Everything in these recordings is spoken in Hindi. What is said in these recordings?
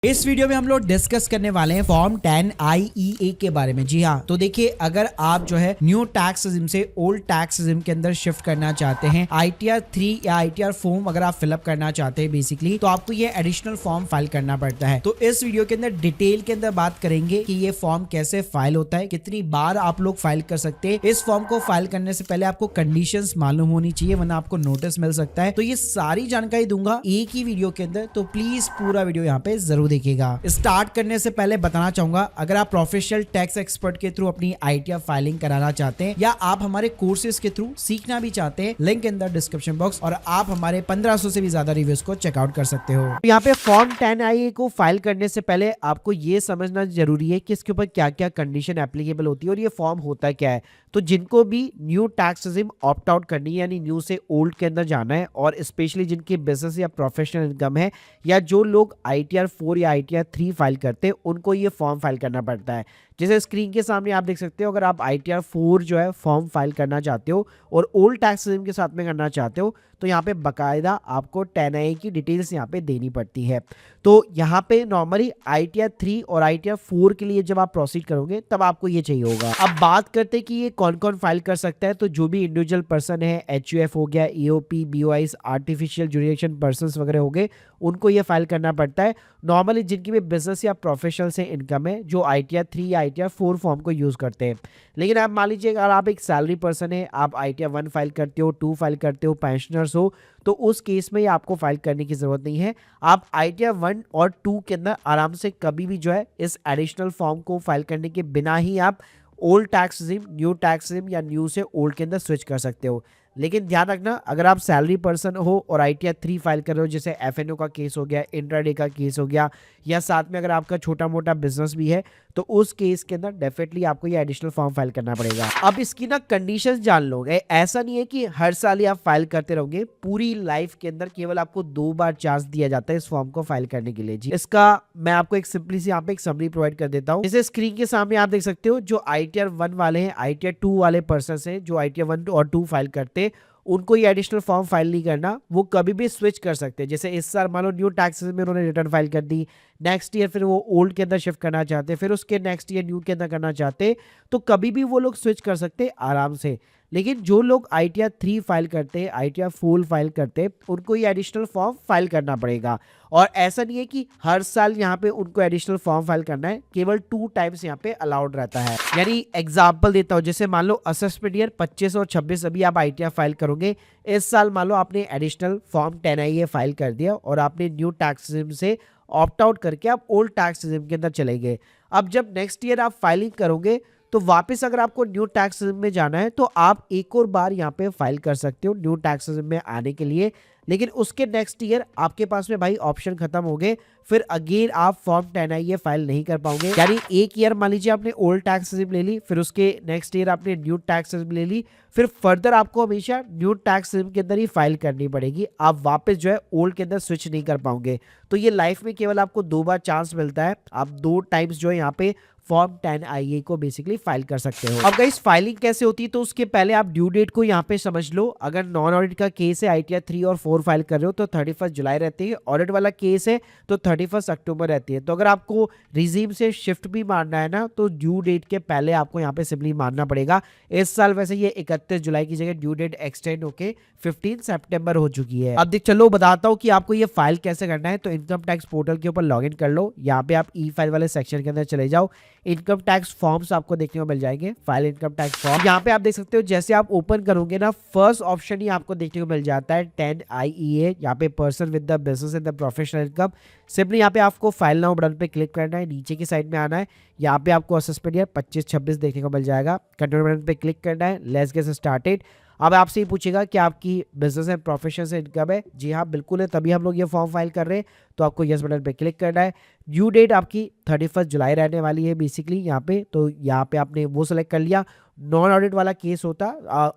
इस वीडियो में हम लोग डिस्कस करने वाले हैं फॉर्म 10 IEA के बारे में। जी हाँ, तो देखिए, अगर आप जो है न्यू टैक्स रिजिम से ओल्ड टैक्स रिजिम के अंदर शिफ्ट करना चाहते हैं, ITR 3 या ITR फॉर्म अगर आप फिलअप करना चाहते हैं बेसिकली, तो आपको ये एडिशनल फॉर्म फाइल करना पड़ता है। तो इस वीडियो के अंदर डिटेल के अंदर बात करेंगे कि ये फॉर्म कैसे फाइल होता है, कितनी बार आप लोग फाइल कर सकते हैं। इस फॉर्म को फाइल करने से पहले आपको कंडीशंस मालूम होनी चाहिए, वरना आपको नोटिस मिल सकता है। तो ये सारी जानकारी दूंगा एक ही वीडियो के अंदर, तो प्लीज पूरा वीडियो यहाँ पे जरूर देखिएगा। स्टार्ट करने से पहले बताना चाहूंगा, अगर आप प्रोफेशनल टैक्स एक्सपर्ट के थ्रू अपनी ITR फाइलिंग कराना चाहते हैं या आप हमारे कोर्सेज के थ्रू सीखना भी चाहते हैं, link in the description box, और आप हमारे 1500 से भी ज्यादा रिव्यूज को चेकआउट कर सकते हो। यहाँ पे फॉर्म 10 IEA को फाइल करने से पहले आपको ये समझना जरूरी है कि इसके ऊपर क्या क्या कंडीशन एप्लीकेबल होती है और ये फॉर्म होता क्या है। तो जिनको भी new tax regime opt out करनी है, यानी न्यू से ओल्ड के अंदर जाना है, और स्पेशली जिनकी बिजनेस या प्रोफेशनल इनकम है, या जो लोग ITR 4 या ITR 3 फाइल करते हैं, उनको ये फॉर्म फाइल करना पड़ता है। जैसे स्क्रीन के सामने आप देख सकते हो, अगर आप ITR 4 जो है फॉर्म फाइल करना चाहते हो और ओल्ड टैक्स रिजिम के साथ में करना चाहते हो, तो यहाँ पे बकायदा आपको 10 IEA की डिटेल्स यहाँ पे देनी पड़ती है। तो यहाँ पे नॉर्मली ITR 3 और ITR 4 के लिए जब आप प्रोसीड करोगे तब आपको ये चाहिए होगा। अब बात करते हैं कि ये कौन कौन फाइल कर सकता है। तो जो भी इंडिविजुअल पर्सन है, HUF हो गया, EOP, BOIs, artificial jurisdiction persons वगैरह हो गए, उनको ये फाइल करना पड़ता है। नॉर्मली जिनकी भी बिजनेस या प्रोफेशनल से इनकम है, जो ITR 3 या ITR 4 फॉर्म को यूज करते हैं। लेकिन आप मान लीजिए अगर आप एक सैलरी पर्सन है, आप ITR 1 फाइल करते हो, 2 फाइल करते हो, पेंशनर्स हो, तो उस केस में आपको फाइल करने की जरूरत नहीं है। आप ITR 1 और 2 के अंदर आराम से कभी भी जो है इस एडिशनल फॉर्म को फाइल करने के बिना ही आप old tax regime, new tax regime या न्यू से ओल्ड के अंदर स्विच कर सकते हो। लेकिन ध्यान रखना, अगर आप सैलरी पर्सन हो और ITR 3 फाइल कर रहे हो, जैसे FNO का केस हो गया, इंट्राडे का केस हो गया, या साथ में अगर आपका छोटा मोटा बिजनेस भी है, तो उस केस के अंदर डेफिनेटली आपको ये एडिशनल फॉर्म फाइल करना पड़ेगा। अब इसकी ना कंडीशंस जान लो। ऐसा नहीं है कि हर साल ही आप फाइल करते रहोगे, पूरी लाइफ के अंदर केवल आपको 2 बार चांस दिया जाता है इस फॉर्म को फाइल करने के लिए। जी, इसका मैं आपको एक सिंपली सी यहाँ पे एक समरी प्रोवाइड कर देता हूँ। जैसे स्क्रीन के सामने आप देख सकते हो, जो ITR 1 वाले हैं, ITR 2 वाले पर्सन है, जो ITR 1 और 2 फाइल करते, उनको ये एडिशनल फॉर्म फाइल नहीं करना, वो कभी भी स्विच कर सकते हैं। जैसे इस साल मान लो न्यू टैक्स में उन्होंने रिटर्न फाइल कर दी, नेक्स्ट ईयर फिर वो ओल्ड के अंदर शिफ्ट करना चाहते, फिर उसके नेक्स्ट ईयर न्यू के अंदर करना चाहते, तो कभी भी वो लोग स्विच कर सकते आराम से। लेकिन जो लोग ITR 3 फाइल करते, ITR 4 फाइल करते, उनको ये एडिशनल फॉर्म फाइल करना पड़ेगा। और ऐसा नहीं है कि हर साल यहाँ पे उनको एडिशनल फॉर्म फाइल करना है, केवल 2 टाइम्स यहाँ पे अलाउड रहता है। यानी एग्जांपल देता हूँ, जैसे मान लो असेसमेंट ईयर 25 और 26 अभी आप ITR फाइल करोगे, इस साल मान लो आपने एडिशनल फॉर्म 10 IEA फाइल कर दिया और आपने न्यू टैक्स रिजिम से ऑप्ट आउट करके आप ओल्ड टैक्स रिजिम के अंदर चले गए। अब जब नेक्स्ट ईयर आप फाइलिंग करोगे, तो वापस अगर आपको न्यू टैक्स रिजिम में जाना है, तो आप एक और बार यहाँ पे फाइल कर सकते हो न्यू टैक्स रिजिम में आने के लिए। लेकिन उसके नेक्स्ट ईयर आपके पास में भाई ऑप्शन खत्म हो गए, फिर अगेन आप फॉर्म 10 IEA फाइल नहीं कर पाओगे। यानी एक ईयर मान लीजिए आपने ओल्ड टैक्स रिजिम ले ली, फिर उसके नेक्स्ट ईयर आपने न्यू टैक्स रिजिम ले ली, फिर फर्दर आपको हमेशा न्यू टैक्स रिजिम के अंदर ही फाइल करनी पड़ेगी। आप वापस जो है ओल्ड के अंदर स्विच नहीं कर पाओगे। तो ये लाइफ में केवल आपको 2 बार चांस मिलता है, आप 2 टाइम्स जो है यहाँ पे फॉर्म 10 IEA को बेसिकली फाइल कर सकते हो। अब गाइस फाइलिंग कैसे होती है, तो उसके पहले आप ड्यू डेट को यहाँ पे समझ लो। अगर नॉन ऑडिट का केस है, ITR 3 और 4 फाइल कर रहे हो, तो 31 जुलाई रहती है। ऑडिट वाला केस है तो 31 अक्टूबर रहती है। तो अगर आपको रिजीम से शिफ्ट भी मारना है ना, तो ड्यू डेट के पहले आपको यहाँ पे सिंपली मारना पड़ेगा। इस साल वैसे ये 31 जुलाई की जगह ड्यू डेट एक्सटेंड होके 15 सितंबर हो चुकी है। अब देख चलो बताता हूँ कि आपको ये फाइल कैसे करना है। तो इनकम टैक्स पोर्टल के ऊपर लॉग इन कर लो, यहाँ पे आप ई फाइल वाले सेक्शन के अंदर चले जाओ, इनकम टैक्स फॉर्म्स आपको देखने को मिल जाएंगे, फाइल इनकम टैक्स फॉर्म। यहाँ पे आप देख सकते हो, जैसे आप ओपन करोगे ना, फर्स्ट ऑप्शन ही आपको देखने को मिल जाता है 10 IEA। यहाँ पे person with the business and the professional income. Simply यहाँ पे आपको फाइल नाउ बटन पे क्लिक करना है, नीचे की साइड में आना है, यहाँ पे आपको असेसमेंट ईयर 25-26 देखने को मिल जाएगा। कंटिन्यू बटन पे क्लिक करना है, लेट्स गेट स्टार्टेड। अब आपसे ही पूछेगा कि आपकी बिजनेस एंड प्रोफेशन से इनकम है। जी हाँ, बिल्कुल है, तभी हम लोग ये फॉर्म फाइल कर रहे हैं। तो आपको यस बटन पे क्लिक करना है। ड्यू डेट आपकी 31 जुलाई रहने वाली है बेसिकली यहाँ पे। तो यहाँ पे आपने वो सेलेक्ट कर लिया। नॉन ऑडिट वाला केस होता,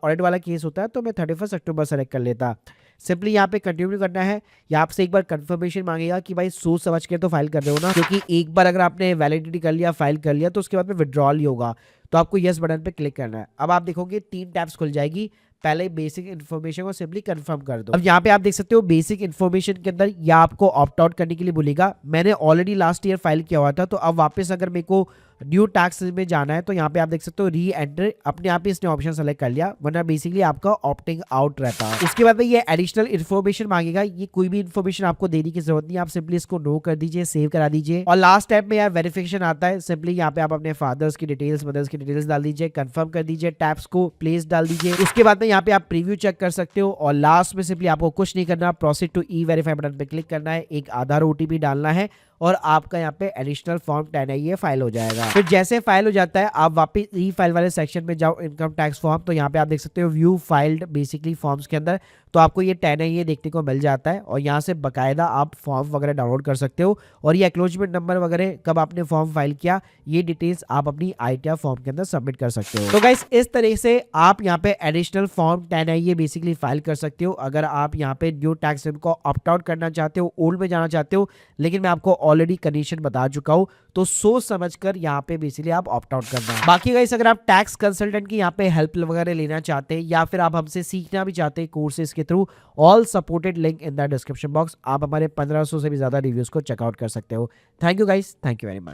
ऑडिट वाला केस होता है, तो मैं 31 अक्टूबर सेलेक्ट कर लेता। सिंपली यहाँ पे कंटिन्यू करना है। यहाँ आपसे एक बार कंफर्मेशन मांगेगा कि भाई सोच समझ के तो फाइल कर रहे हो ना, क्योंकि एक बार अगर आपने वैलिडिटी कर लिया, फाइल कर लिया, तो उसके बाद में विड्रॉल ही होगा। तो आपको यस बटन पे क्लिक करना है। अब आप देखोगे 3 टैब्स खुल जाएगी। पहले बेसिक इन्फॉर्मेशन को सिंपली कंफर्म कर दो। अब यहाँ पे आप देख सकते हो बेसिक इन्फॉर्मेशन के अंदर या आपको ऑप्ट आउट करने के लिए बोलेगा। मैंने ऑलरेडी लास्ट ईयर फाइल किया हुआ था, तो अब वापस अगर मेरे को न्यू टैक्स में जाना है तो यहाँ पे आप देख सकते हो री एंटर, अपने आप ही इसने ऑप्शन सेलेक्ट कर लिया, वरना बेसिकली आपका ऑप्टिंग आउट रहता है। उसके बाद में ये एडिशनल इन्फॉर्मेशन मांगेगा, ये कोई भी इन्फॉर्मेशन आपको देने की जरूरत नहीं, आप सिंपली इसको नो कर दीजिए, सेव करा दीजिए। और लास्ट स्टेप में यार वेरिफिकेशन आता है, सिंपली यहाँ पे आप अपने फादर्स की डिटेल्स, मदर्स की डिटेल्स डाल दीजिए, कंफर्म कर दीजिए, टैब्स को प्लेस डाल दीजिए। उसके बाद में यहाँ पे आप प्रीव्यू चेक कर सकते हो और लास्ट में सिंपली आपको कुछ नहीं करना, proceed to e verify button पे क्लिक करना है, एक आधार ओटीपी डालना है और आपका यहाँ पे एडिशनल फॉर्म 10IA फाइल हो जाएगा। फिर जैसे फाइल हो जाता है आप वापस ई फाइल वाले सेक्शन में जाओ, इनकम टैक्स फॉर्म, तो यहाँ पे आप देख सकते हो व्यू फाइल्ड बेसिकली फॉर्म्स के अंदर, तो आपको ये 10IA देखने को मिल जाता है और यहाँ से बकायदा आप फॉर्म वगैरह डाउनलोड कर सकते हो और ये एक्नॉलेजमेंट नंबर वगैरह कब आपने फॉर्म फाइल किया ये डिटेल्स आप अपनी ITR फॉर्म के अंदर सबमिट कर सकते हो। तो गाइस इस तरह से आप यहाँ पे additional form 10IA basically file कर सकते हो अगर आप यहाँ पे न्यू टैक्स को ऑप्ट आउट करना चाहते हो, ओल्ड में जाना चाहते हो। लेकिन मैं आपको ऑलरेडी कंडीशन बता चुका हूँ, तो सोच समझकर यहाँ पे बेसिकली आप ऑप्ट आउट करना है। बाकी गाइस अगर आप टैक्स कंसल्टेंट की यहाँ पे हेल्प वगैरह लेना चाहते हैं या फिर आप हमसे सीखना भी चाहते हैं कोर्सेज के through, all supported link in the description box, आप हमारे 1500 से भी ज्यादा रिव्यूज को चेकआउट कर सकते हो। Thank you guys, thank you very much.